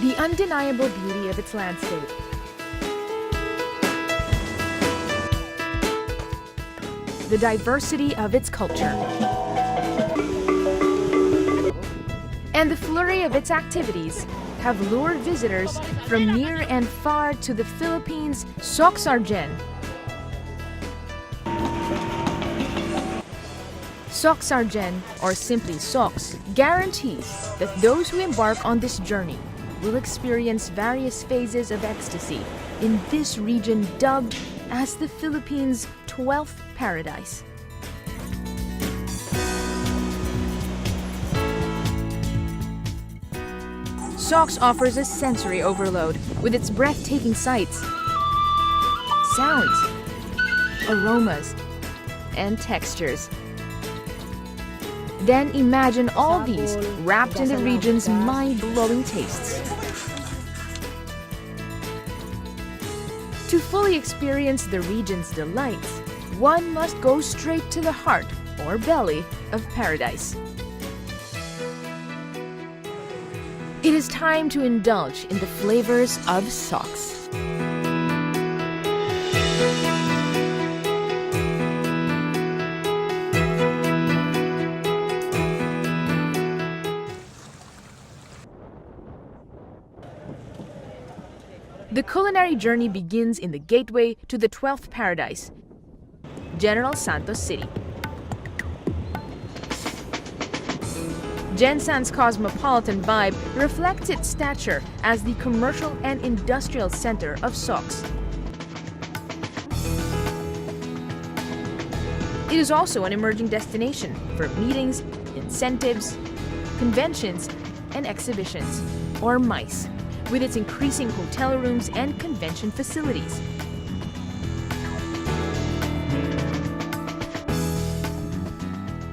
the undeniable beauty of its landscape, the diversity of its culture, and the flurry of its activities have lured visitors from near and far to the Philippines' SOCCSKSARGEN. SOCCSKSARGEN, or simply SOCS, guarantees that those who embark on this journey will experience various phases of ecstasy in this region dubbed as the Philippines' 12th paradise. SOCS offers a sensory overload with its breathtaking sights, sounds, aromas, and textures. Then imagine all these wrapped in the region's mind-blowing tastes. To fully experience the region's delights, one must go straight to the heart or belly of paradise. It is time to indulge in the flavors of SOCS. The culinary journey begins in the gateway to the 12th paradise, General Santos City. Gensan's cosmopolitan vibe reflects its stature as the commercial and industrial center of SOCS. It is also an emerging destination for meetings, incentives, conventions, and exhibitions, or MICE, with its increasing hotel rooms and convention facilities.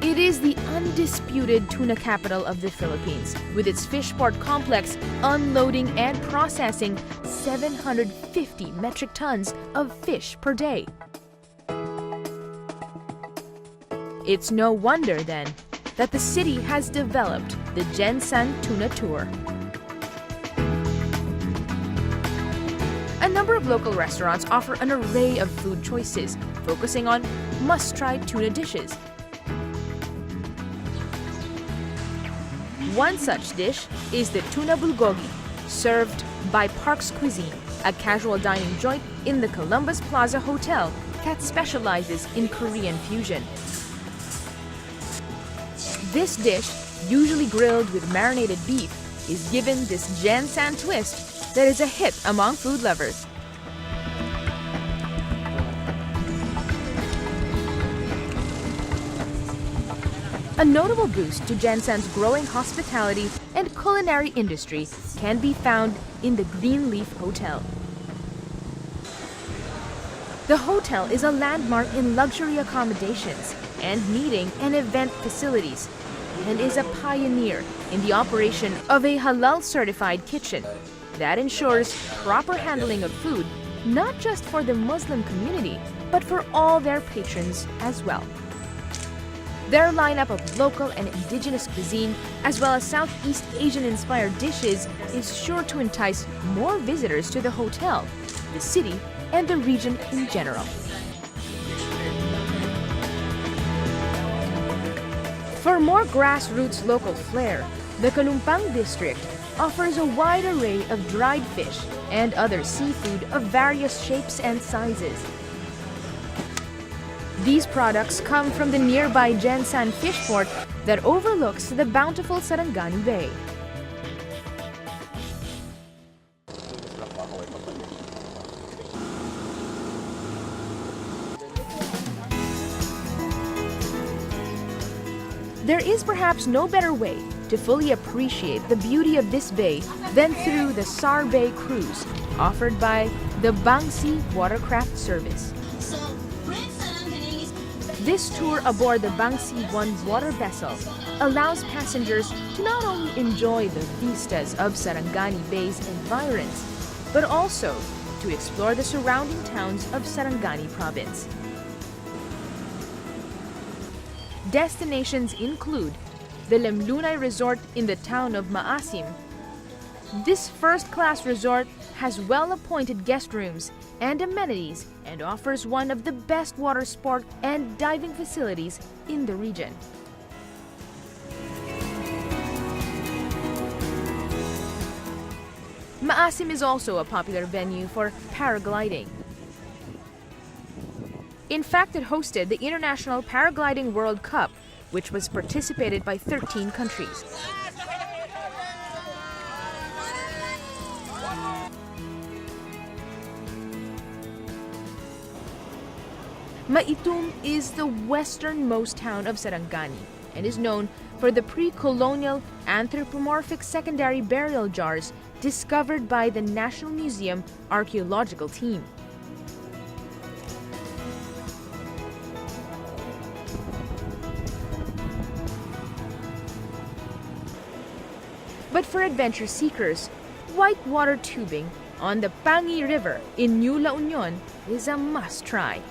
It is the undisputed tuna capital of the Philippines, with its fish port complex unloading and processing 750 metric tons of fish per day. It's no wonder, then, that the city has developed the Gensan Tuna Tour. A number of local restaurants offer an array of food choices, focusing on must-try tuna dishes. One such dish is the tuna bulgogi, served by Park's Cuisine, a casual dining joint in the Columbus Plaza Hotel that specializes in Korean fusion. This dish, usually grilled with marinated beef, is given this Gensan twist that is a hit among food lovers. A notable boost to Gensan's growing hospitality and culinary industry can be found in the Greenleaf Hotel. The hotel is a landmark in luxury accommodations and meeting and event facilities, and is a pioneer in the operation of a halal-certified kitchen that ensures proper handling of food, not just for the Muslim community, but for all their patrons as well. Their lineup of local and indigenous cuisine, as well as Southeast Asian-inspired dishes, is sure to entice more visitors to the hotel, the city, and the region in general. For more grassroots local flair, the Kalumpang district offers a wide array of dried fish and other seafood of various shapes and sizes. These products come from the nearby Gensan fish port that overlooks the bountiful Sarangani Bay. There is perhaps no better way to fully appreciate the beauty of this bay than through the SAR Bay cruise offered by the Bangsi Watercraft Service. This tour aboard the Bangsi 1 water vessel allows passengers to not only enjoy the vistas of Sarangani Bay's environs, but also to explore the surrounding towns of Sarangani province. Destinations include the Lemlunay Resort in the town of Maasim, This first-class resort has well-appointed guest rooms and amenities and offers one of the best water sport and diving facilities in the region. Maasim is also a popular venue for paragliding. In fact, it hosted the International Paragliding World Cup, which was participated by 13 countries. Maitum is the westernmost town of Sarangani and is known for the pre-colonial anthropomorphic secondary burial jars discovered by the National Museum Archaeological Team. But for adventure seekers, whitewater tubing on the Pangi River in New La Union is a must-try.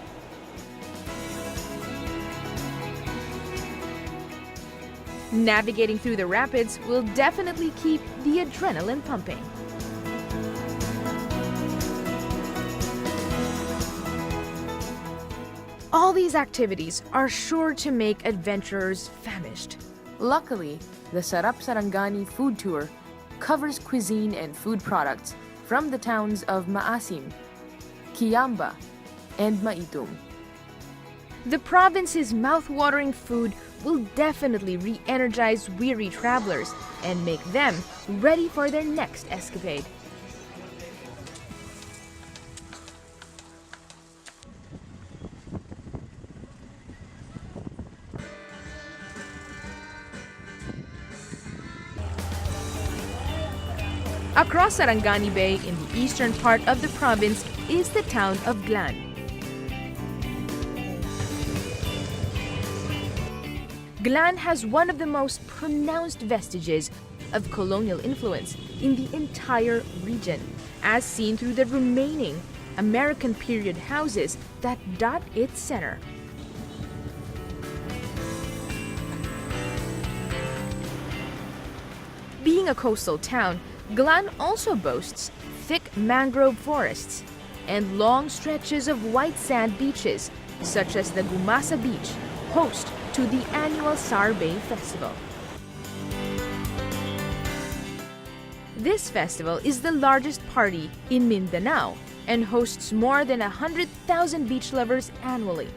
Navigating through the rapids will definitely keep the adrenaline pumping. All these activities are sure to make adventurers famished. Luckily, the Sarap Sarangani food tour covers cuisine and food products from the towns of Maasim, Kiamba, and Maitum. The province's mouth-watering food will definitely re-energize weary travelers and make them ready for their next escapade. Across Sarangani Bay in the eastern part of the province is the town of Glan. Glan has one of the most pronounced vestiges of colonial influence in the entire region, as seen through the remaining American period houses that dot its center. Being a coastal town, Glan also boasts thick mangrove forests and long stretches of white sand beaches, such as the Gumasa Beach, host to the annual Sar Bay Festival. This festival is the largest party in Mindanao and hosts more than 100,000 beach lovers annually.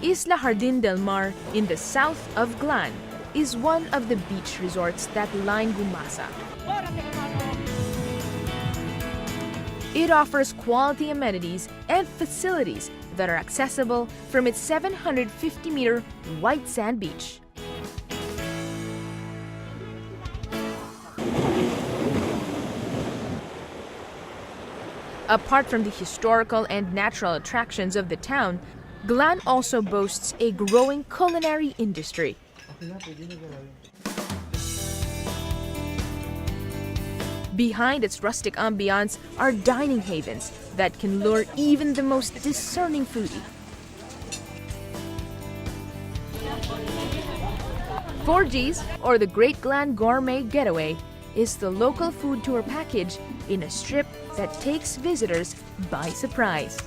Isla Jardín del Mar in the south of Glan is one of the beach resorts that line Gumasa. It offers quality amenities and facilities that are accessible from its 750-meter white sand beach. Apart from the historical and natural attractions of the town, Glan also boasts a growing culinary industry. Behind its rustic ambiance are dining havens that can lure even the most discerning foodie. 4Gs, or the Great Glan Gourmet Getaway, is the local food tour package in a strip that takes visitors by surprise.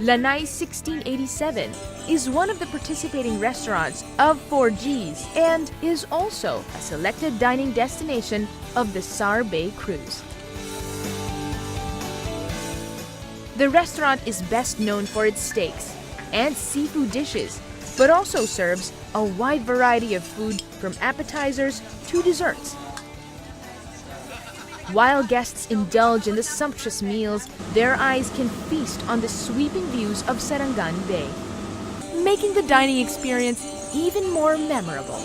Lanai 1687 is one of the participating restaurants of 4Gs and is also a selected dining destination of the Sar Bay cruise. The restaurant is best known for its steaks and seafood dishes, but also serves a wide variety of food from appetizers to desserts. While guests indulge in the sumptuous meals, their eyes can feast on the sweeping views of Sarangani Bay, making the dining experience even more memorable.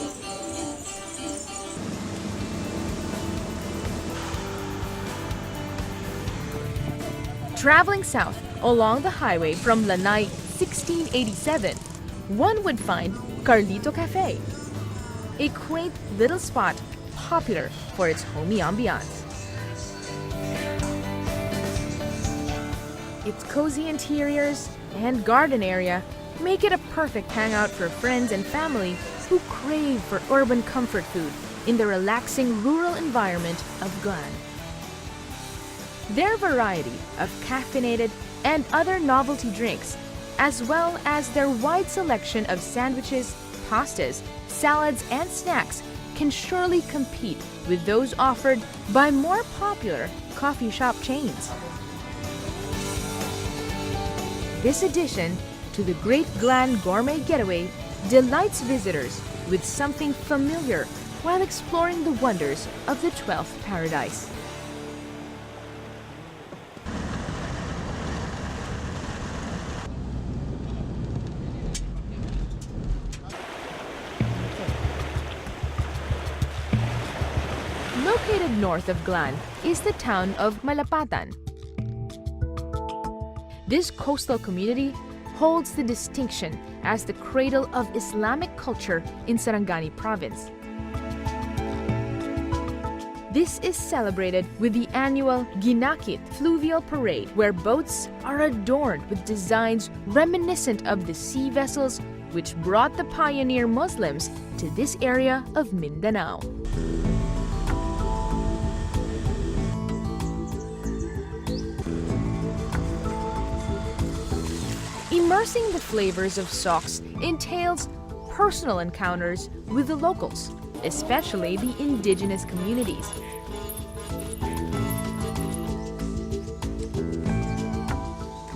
Traveling south along the highway from Lanai 1687, one would find Carlito Cafe, a quaint little spot popular for its homey ambiance. Its cozy interiors and garden area make it a perfect hangout for friends and family who crave for urban comfort food in the relaxing rural environment of Glan. Their variety of caffeinated and other novelty drinks, as well as their wide selection of sandwiches, pastas, salads, and snacks can surely compete with those offered by more popular coffee shop chains. This addition to the Great Glan Gourmet Getaway delights visitors with something familiar while exploring the wonders of the 12th paradise. Located north of Glan is the town of Malapatan. This coastal community holds the distinction as the cradle of Islamic culture in Sarangani province. This is celebrated with the annual Ginakit Fluvial Parade, where boats are adorned with designs reminiscent of the sea vessels which brought the pioneer Muslims to this area of Mindanao. Immersing the flavors of SOCS entails personal encounters with the locals, especially the indigenous communities.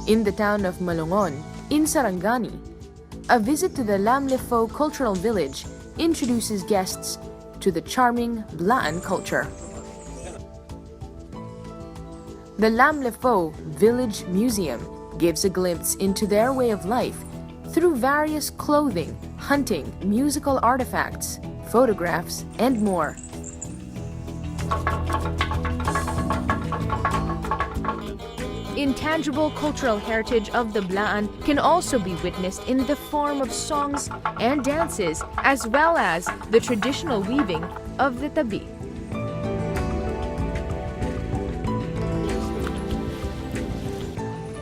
In the town of Malungon, in Sarangani, a visit to the Lamlefo Cultural Village introduces guests to the charming Blaan culture. The Lamlefo Village Museum gives a glimpse into their way of life through various clothing, hunting, musical artifacts, photographs, and more. Intangible cultural heritage of the Blaan can also be witnessed in the form of songs and dances, as well as the traditional weaving of the tabi.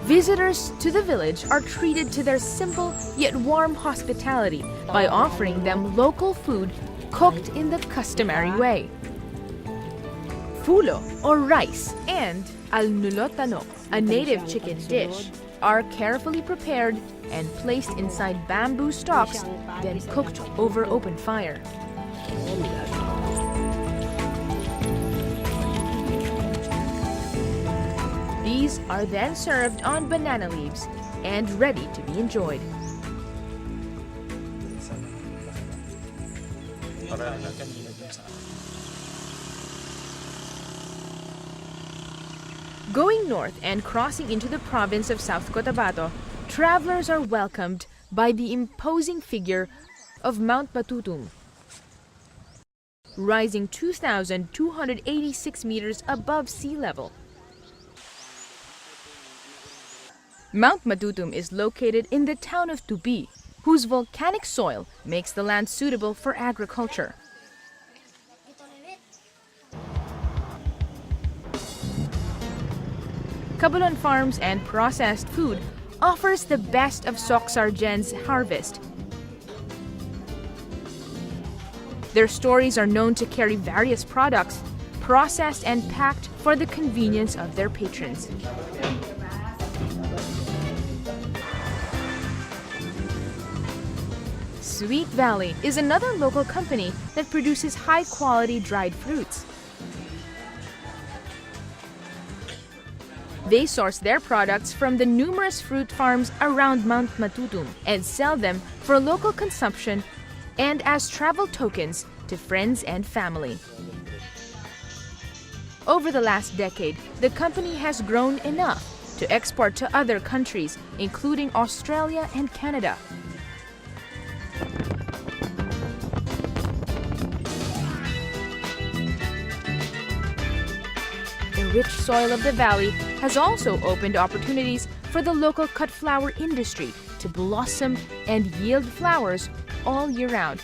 Visitors to the village are treated to their simple yet warm hospitality by offering them local food cooked in the customary way. Fulo, or rice, and alnulotano, a native chicken dish, are carefully prepared and placed inside bamboo stalks, then cooked over open fire. These are then served on banana leaves and ready to be enjoyed. Going north and crossing into the province of South Cotabato, travelers are welcomed by the imposing figure of Mount Matutum, rising 2,286 meters above sea level. Mount Matutum is located in the town of Tupi, whose volcanic soil makes the land suitable for agriculture. Cabulon Farms and Processed Food offers the best of SOCCSKSARGEN's harvest. Their stores are known to carry various products, processed and packed for the convenience of their patrons. Sweet Valley is another local company that produces high-quality dried fruits. They source their products from the numerous fruit farms around Mount Matutum and sell them for local consumption and as travel tokens to friends and family. Over the last decade, the company has grown enough to export to other countries, including Australia and Canada. The rich soil of the valley has also opened opportunities for the local cut flower industry to blossom and yield flowers all year round.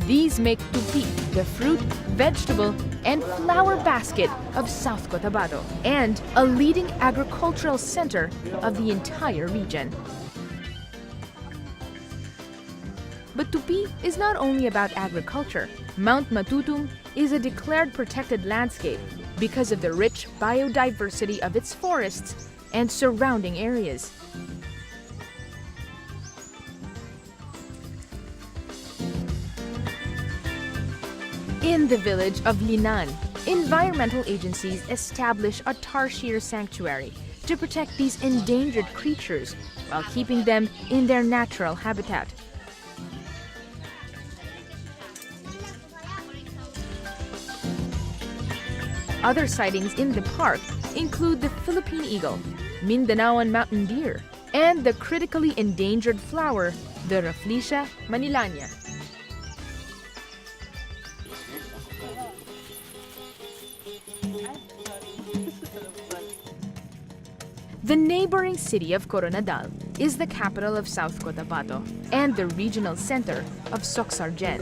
These make tupi the fruit, vegetable, and flower basket of South Cotabato, and a leading agricultural center of the entire region. But Tupi is not only about agriculture. Mount Matutum is a declared protected landscape because of the rich biodiversity of its forests and surrounding areas. In the village of Linan, environmental agencies establish a tarsier sanctuary to protect these endangered creatures while keeping them in their natural habitat. Other sightings in the park include the Philippine eagle, Mindanaoan mountain deer, and the critically endangered flower, the Rafflesia manilania. The neighboring city of Coronadal is the capital of South Cotabato and the regional center of SOCCSKSARGEN.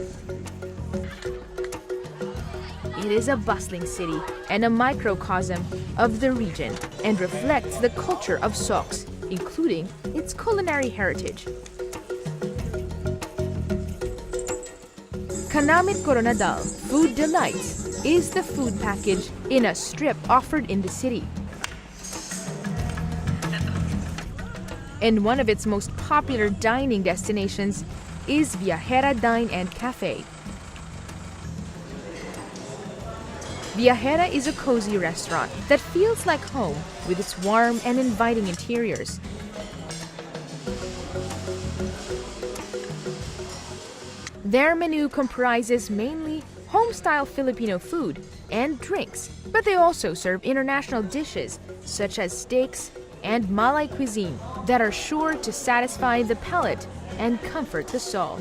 It is a bustling city and a microcosm of the region and reflects the culture of SOCS, including its culinary heritage. Kanamit Coronadal Food Delights is the food package in a strip offered in the city. And one of its most popular dining destinations is Viajera Dine and Cafe. Viajera is a cozy restaurant that feels like home with its warm and inviting interiors. Their menu comprises mainly home-style Filipino food and drinks, but they also serve international dishes such as steaks and Malay cuisine that are sure to satisfy the palate and comfort the soul.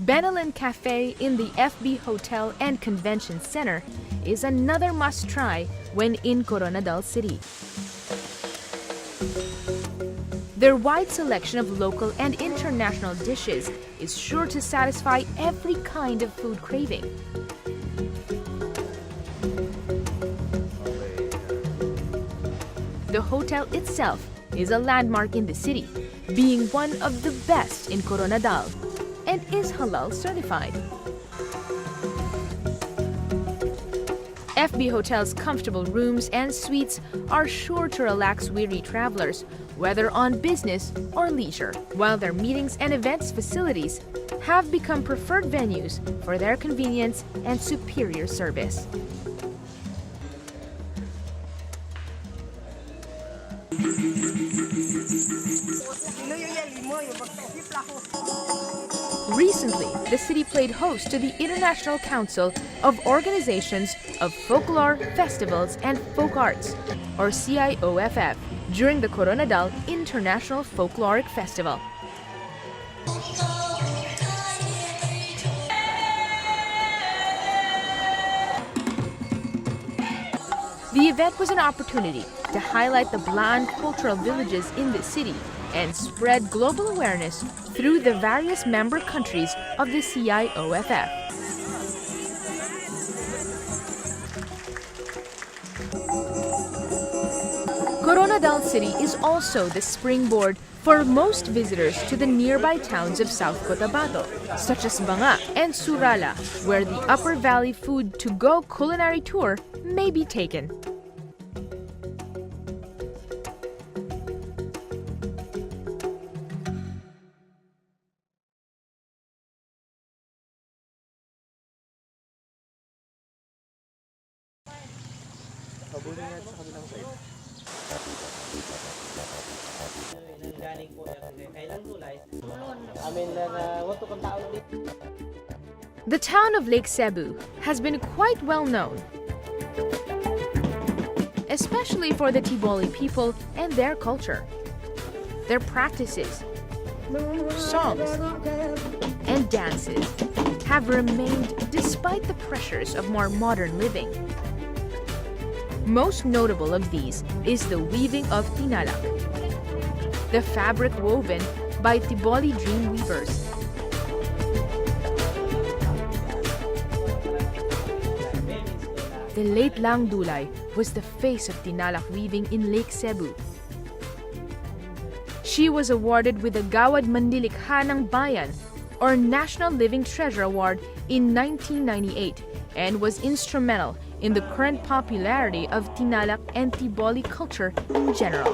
Benelin Cafe in the FB Hotel and Convention Center is another must-try when in Coronadal City. Their wide selection of local and international dishes is sure to satisfy every kind of food craving. The hotel itself is a landmark in the city, being one of the best in Coronadal, and is halal certified. FB Hotel's comfortable rooms and suites are sure to relax weary travelers, whether on business or leisure, while their meetings and events facilities have become preferred venues for their convenience and superior service. Recently, the city played host to the International Council of Organizations of Folklore, Festivals, and Folk Arts, or CIOFF, during the Coronadal International Folkloric Festival. The event was an opportunity to highlight the bland cultural villages in the city and spread global awareness through the various member countries of the CIOFF. Coronadal City is also the springboard for most visitors to the nearby towns of South Cotabato, such as Banga and Surala, where the Upper Valley Food to-go culinary tour may be taken. The town of Lake Cebu has been quite well known, especially for the Tiboli people and their culture. Their practices, songs, and dances have remained despite the pressures of more modern living. Most notable of these is the weaving of tinalak, the fabric woven by Tiboli dream weavers. The late Lang Dulay was the face of tinalak weaving in Lake Cebu. She was awarded with the Gawad Mandilikha ng Bayan or National Living Treasure Award in 1998 and was instrumental in the current popularity of tinalak and tiboli culture in general.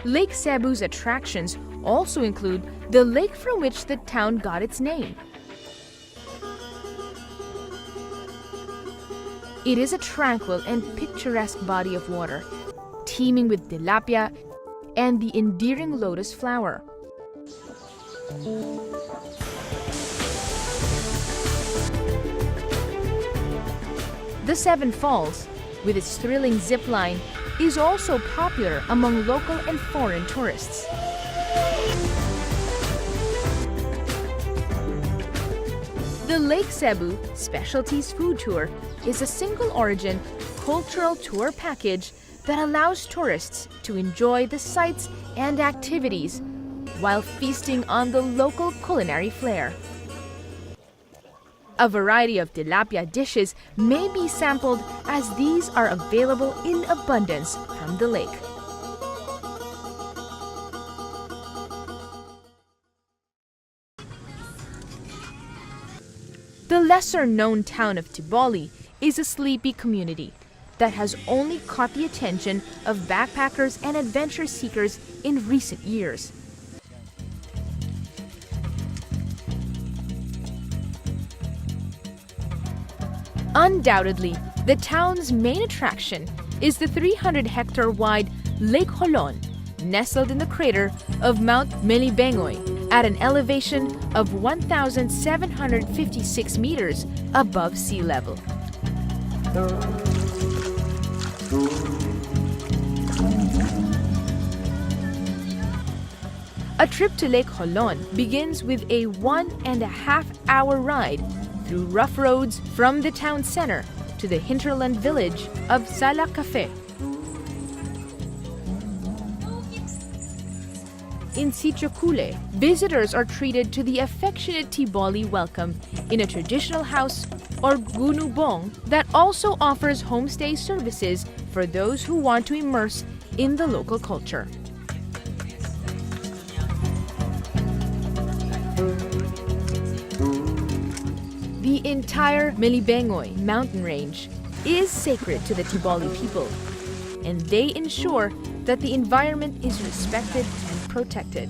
Lake Cebu's attractions also include the lake from which the town got its name. It is a tranquil and picturesque body of water, teeming with tilapia and the endearing lotus flower. The Seven Falls, with its thrilling zip line, is also popular among local and foreign tourists. The Lake Cebu Specialties Food Tour is a single-origin cultural tour package that allows tourists to enjoy the sights and activities while feasting on the local culinary flair. A variety of tilapia dishes may be sampled as these are available in abundance from the lake. The lesser-known town of Tiboli is a sleepy community that has only caught the attention of backpackers and adventure seekers in recent years. Undoubtedly, the town's main attraction is the 300-hectare-wide Lake Holon, nestled in the crater of Mount Melibengoy at an elevation of 1,756 meters above sea level. A trip to Lake Holon begins with a 1.5-hour ride through rough roads from the town center to the hinterland village of Sala Cafe. In Sitio Cule, visitors are treated to the affectionate Tiboli welcome in a traditional house or gunubong that also offers homestay services for those who want to immerse in the local culture. The entire Melibengoy mountain range is sacred to the Tiboli people, and they ensure that the environment is respected and protected.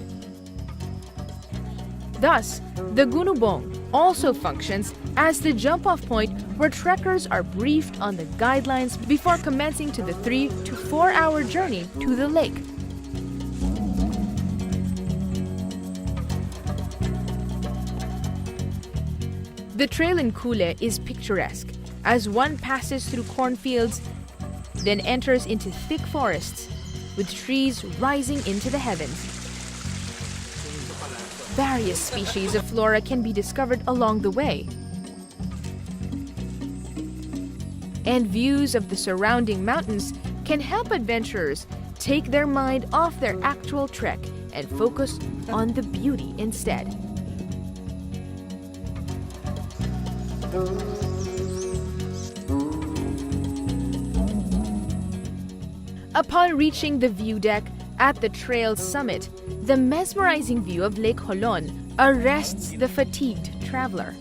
Thus, the Gunubong also functions as the jump-off point where trekkers are briefed on the guidelines before commencing to the 3 to 4 hour journey to the lake. The trail in Cule is picturesque as one passes through cornfields, then enters into thick forests with trees rising into the heavens. Various species of flora can be discovered along the way, and views of the surrounding mountains can help adventurers take their mind off their actual trek and focus on the beauty instead. Upon reaching the view deck at the trail's summit, the mesmerizing view of Lake Holon arrests the fatigued traveler.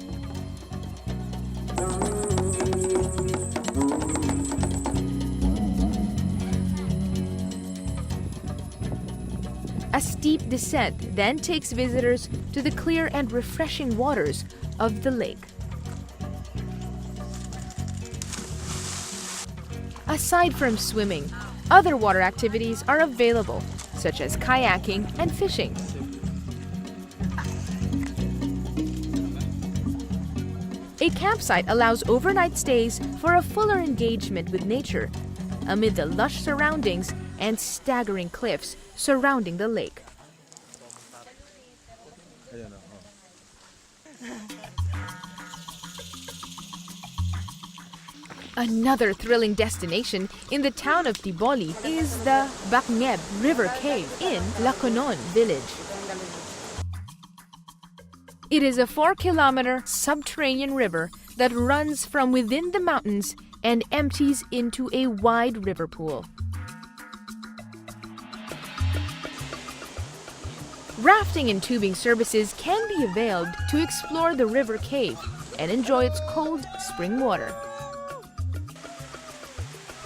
A steep descent then takes visitors to the clear and refreshing waters of the lake. Aside from swimming, other water activities are available, such as kayaking and fishing. A campsite allows overnight stays for a fuller engagement with nature, amid the lush surroundings and staggering cliffs surrounding the lake. Another thrilling destination in the town of Tiboli is the Bacngeb River Cave in Laconon village. It is a 4-kilometer subterranean river that runs from within the mountains and empties into a wide river pool. Rafting and tubing services can be availed to explore the river cave and enjoy its cold spring water.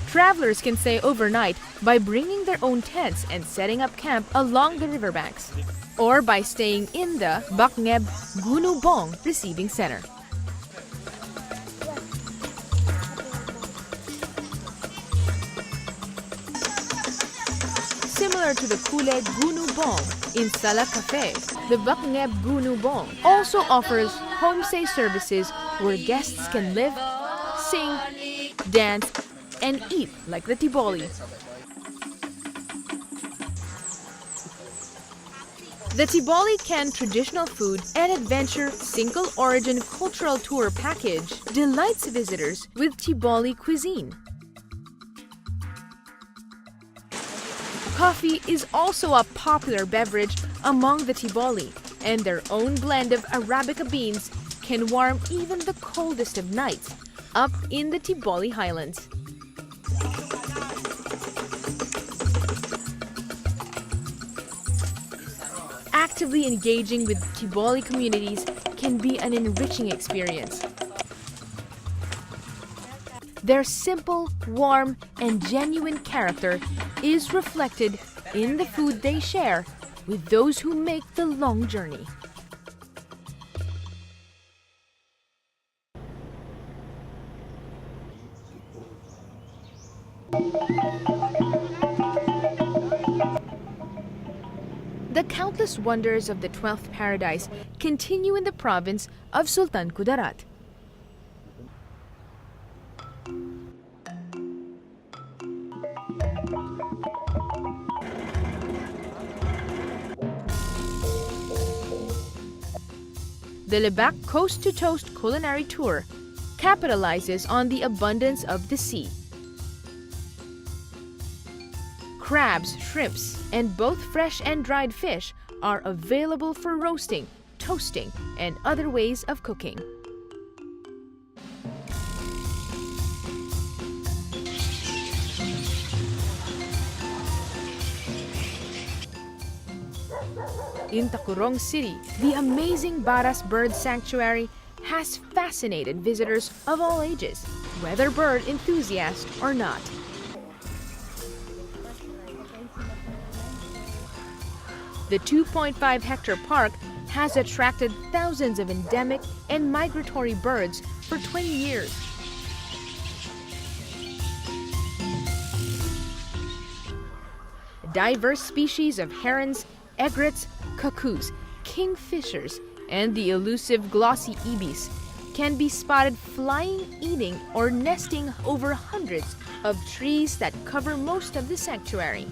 Travelers can stay overnight by bringing their own tents and setting up camp along the riverbanks, or by staying in the Bacngeb Gunubong Receiving Center. Similar to the Kule Gunubong in Sala Cafe, the Bacngeb Gunubong also offers homestay services where guests can live, sing, dance, and eat like the Tiboli. The Tiboli Can Traditional Food and Adventure Single Origin Cultural Tour Package delights visitors with Tiboli cuisine. Coffee is also a popular beverage among the Tiboli, and their own blend of Arabica beans can warm even the coldest of nights up in the Tiboli Highlands. Actively engaging with Tiboli communities can be an enriching experience. Their simple, warm, and genuine character is reflected in the food they share with those who make the long journey. The countless wonders of the 12th paradise continue in the province of Sultan Kudarat. The Lebak Coast to Toast culinary tour capitalizes on the abundance of the sea. Crabs, shrimps, and both fresh and dried fish are available for roasting, toasting, and other ways of cooking. In Tacurong City, the amazing Baras Bird Sanctuary has fascinated visitors of all ages, whether bird enthusiast or not. The 2.5-hectare park has attracted thousands of endemic and migratory birds for 20 years. Diverse species of herons, egrets, cuckoos, kingfishers, and the elusive glossy ibis can be spotted flying, eating, or nesting over hundreds of trees that cover most of the sanctuary.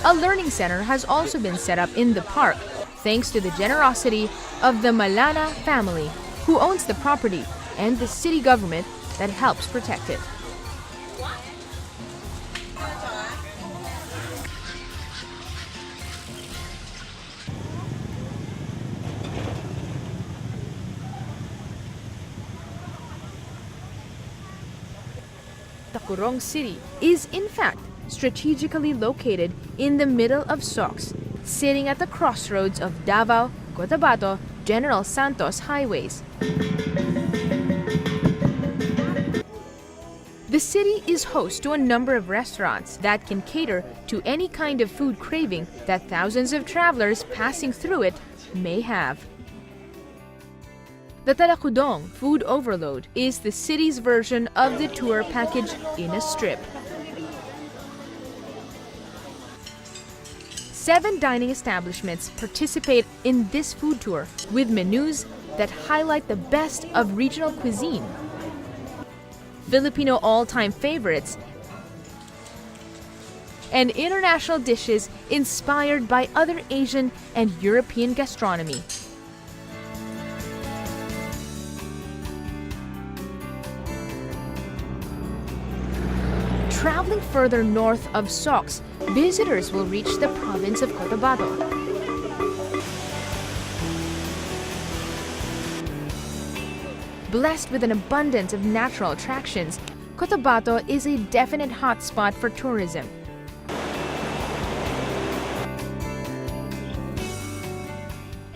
A learning center has also been set up in the park, thanks to the generosity of the Malana family, who owns the property, and the city government that helps protect it. Tacurong City is, in fact, strategically located in the middle of SOCS, sitting at the crossroads of Davao, Cotabato, General Santos highways. The city is host to a number of restaurants that can cater to any kind of food craving that thousands of travelers passing through it may have. The Talakudong Food Overload is the city's version of the tour package in a strip. 7 dining establishments participate in this food tour with menus that highlight the best of regional cuisine. Filipino all-time favorites and international dishes inspired by other Asian and European gastronomy. Traveling further north of SOCS, visitors will reach the province of Cotabato. Blessed with an abundance of natural attractions, Cotabato is a definite hotspot for tourism.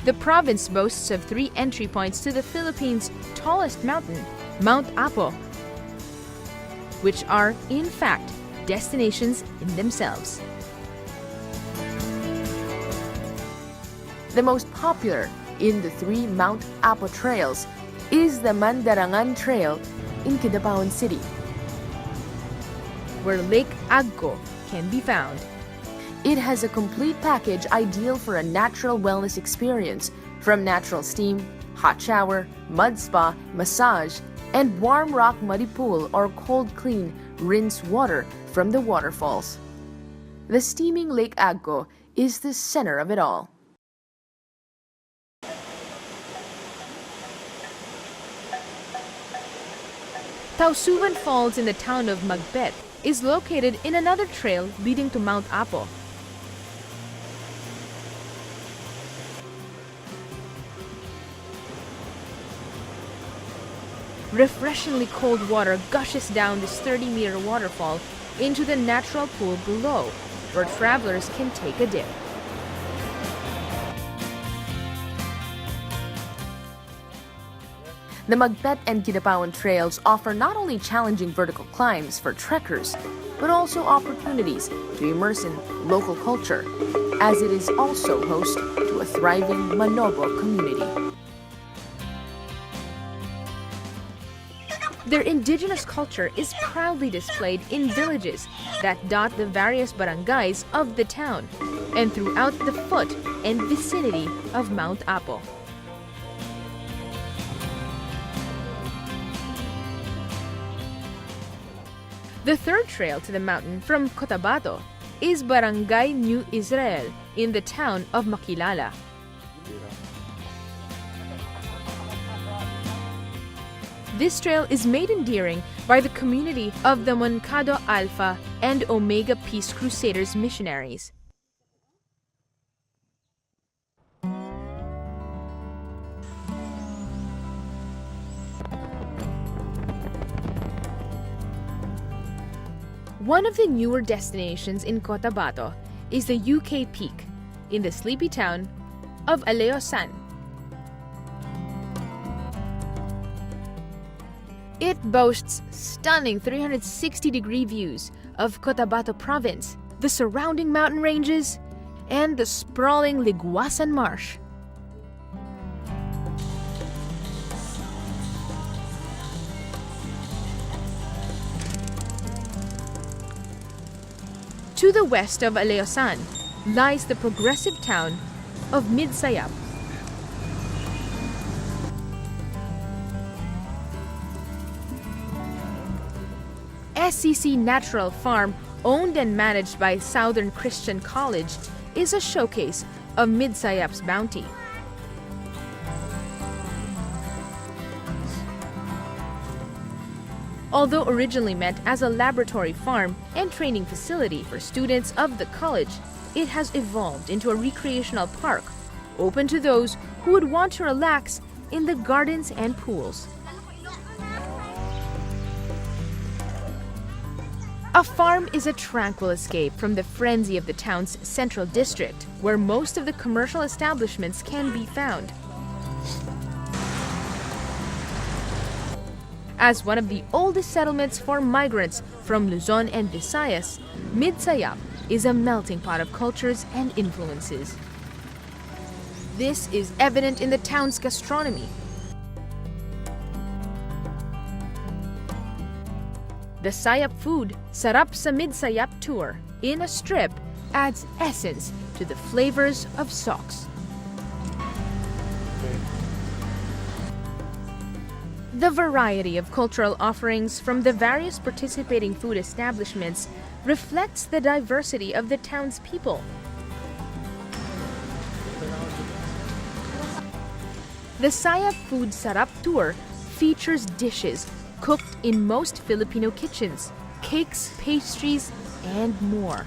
The province boasts of 3 entry points to the Philippines' tallest mountain, Mount Apo, which are, in fact, destinations in themselves. The most popular in the 3 Mount Apo trails is the Mandarangan Trail in Kidapawan City, where Lake Agco can be found. It has a complete package ideal for a natural wellness experience, from natural steam, hot shower, mud spa, massage, and warm rock muddy pool or cold clean rinse water from the waterfalls. The steaming Lake Agco is the center of it all. Tausuban Falls in the town of Magbet is located in another trail leading to Mount Apo. Refreshingly cold water gushes down this 30-meter waterfall into the natural pool below, where travelers can take a dip. The Magbet and Kidapawan trails offer not only challenging vertical climbs for trekkers, but also opportunities to immerse in local culture, as it is also host to a thriving Manobo community. Their indigenous culture is proudly displayed in villages that dot the various barangays of the town and throughout the foot and vicinity of Mount Apo. The third trail to the mountain from Cotabato is Barangay New Israel in the town of Makilala. This trail is made endearing by the community of the Moncado Alpha and Omega Peace Crusaders missionaries. One of the newer destinations in Cotabato is the UK Peak in the sleepy town of Aleosan. It boasts stunning 360-degree views of Cotabato province, the surrounding mountain ranges, and the sprawling Liguasan Marsh. To the west of Aleosan lies the progressive town of Midsayap. SCC Natural Farm, owned and managed by Southern Christian College, is a showcase of Midsayap's bounty. Although originally meant as a laboratory farm and training facility for students of the college, it has evolved into a recreational park, open to those who would want to relax in the gardens and pools. A farm is a tranquil escape from the frenzy of the town's central district, where most of the commercial establishments can be found. As one of the oldest settlements for migrants from Luzon and Visayas, Midsayap is a melting pot of cultures and influences. This is evident in the town's gastronomy. The Sayap food, Sarap sa Midsayap tour, in a strip, adds essence to the flavors of SOCS. The variety of cultural offerings from the various participating food establishments reflects the diversity of the town's people. The Sayap Food Sarap Tour features dishes cooked in most Filipino kitchens, cakes, pastries, and more.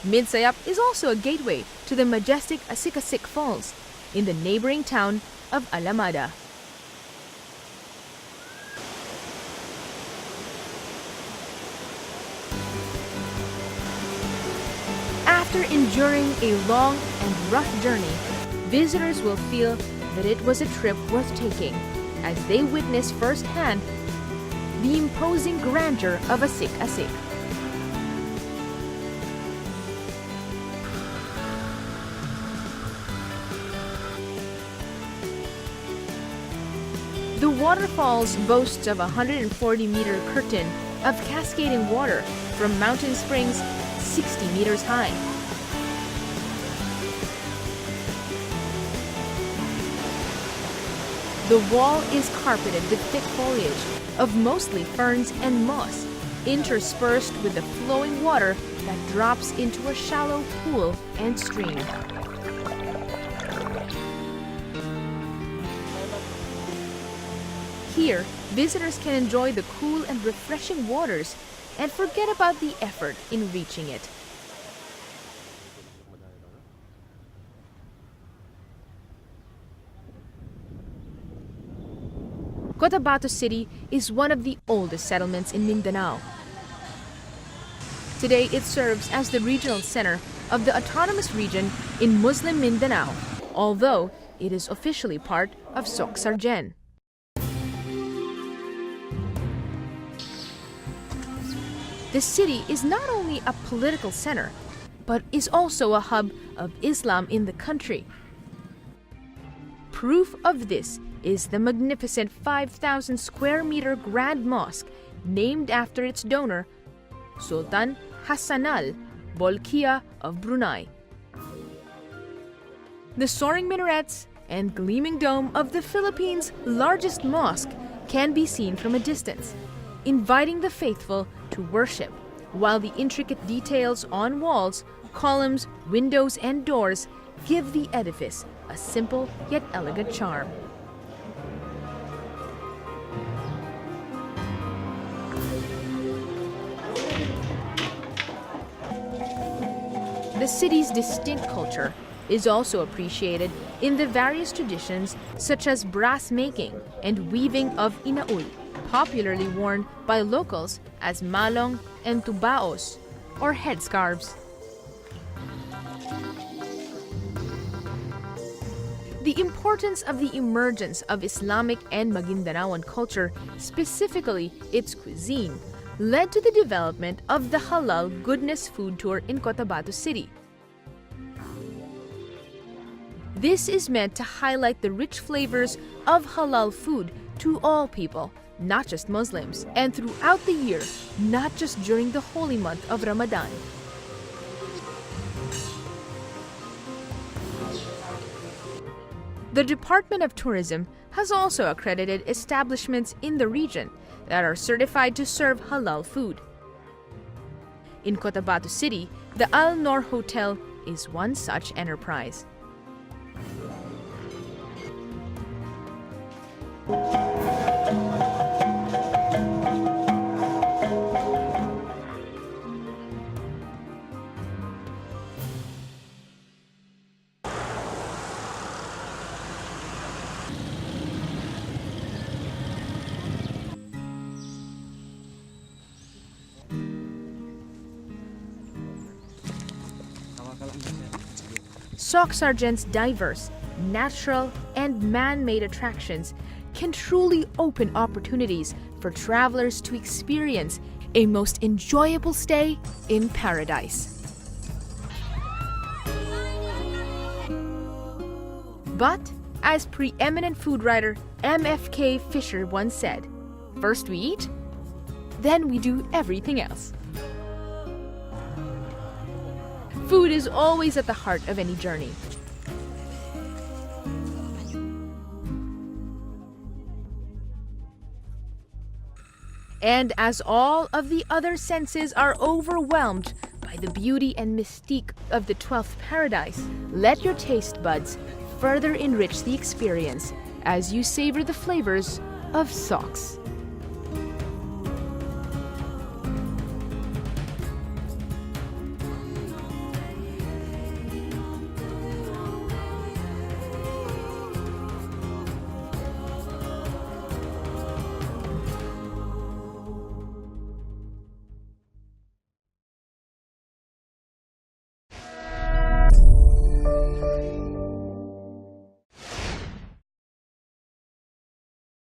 Midsayap is also a gateway to the majestic Asikasik Falls in the neighboring town of Alamada. After enduring a long and rough journey, visitors will feel that it was a trip worth taking as they witness firsthand the imposing grandeur of Asik-Asik. The waterfalls boasts of a 140-meter curtain of cascading water from mountain springs 60 meters high. The wall is carpeted with thick foliage of mostly ferns and moss, interspersed with the flowing water that drops into a shallow pool and stream. Here, visitors can enjoy the cool and refreshing waters and forget about the effort in reaching it. Cotabato City is one of the oldest settlements in Mindanao. Today, it serves as the regional center of the autonomous region in Muslim Mindanao, although it is officially part of SOCCSKSARGEN. The city is not only a political center, but is also a hub of Islam in the country. Proof of this is the magnificent 5,000 square meter Grand Mosque named after its donor, Sultan Hassan al-Bolkiah of Brunei. The soaring minarets and gleaming dome of the Philippines' largest mosque can be seen from a distance, inviting the faithful to worship, while the intricate details on walls, columns, windows, and doors give the edifice a simple yet elegant charm. The city's distinct culture is also appreciated in the various traditions such as brass making and weaving of inaul, popularly worn by locals as malong and tubaos, or headscarves. The importance of the emergence of Islamic and Magindanaoan culture, specifically its cuisine, led to the development of the Halal Goodness Food Tour in Cotabato City. This is meant to highlight the rich flavors of halal food to all people, not just Muslims, and throughout the year, not just during the holy month of Ramadan. The Department of Tourism has also accredited establishments in the region that are certified to serve halal food. In Cotabato City, the Al Noor Hotel is one such enterprise. SOCCSKSARGEN's diverse, natural, and man-made attractions can truly open opportunities for travelers to experience a most enjoyable stay in paradise. But As preeminent food writer MFK Fisher once said, "First we eat, then we do everything else." Food is always at the heart of any journey. And as all of the other senses are overwhelmed by the beauty and mystique of the 12th paradise, let your taste buds further enrich the experience as you savor the flavors of SOCCS.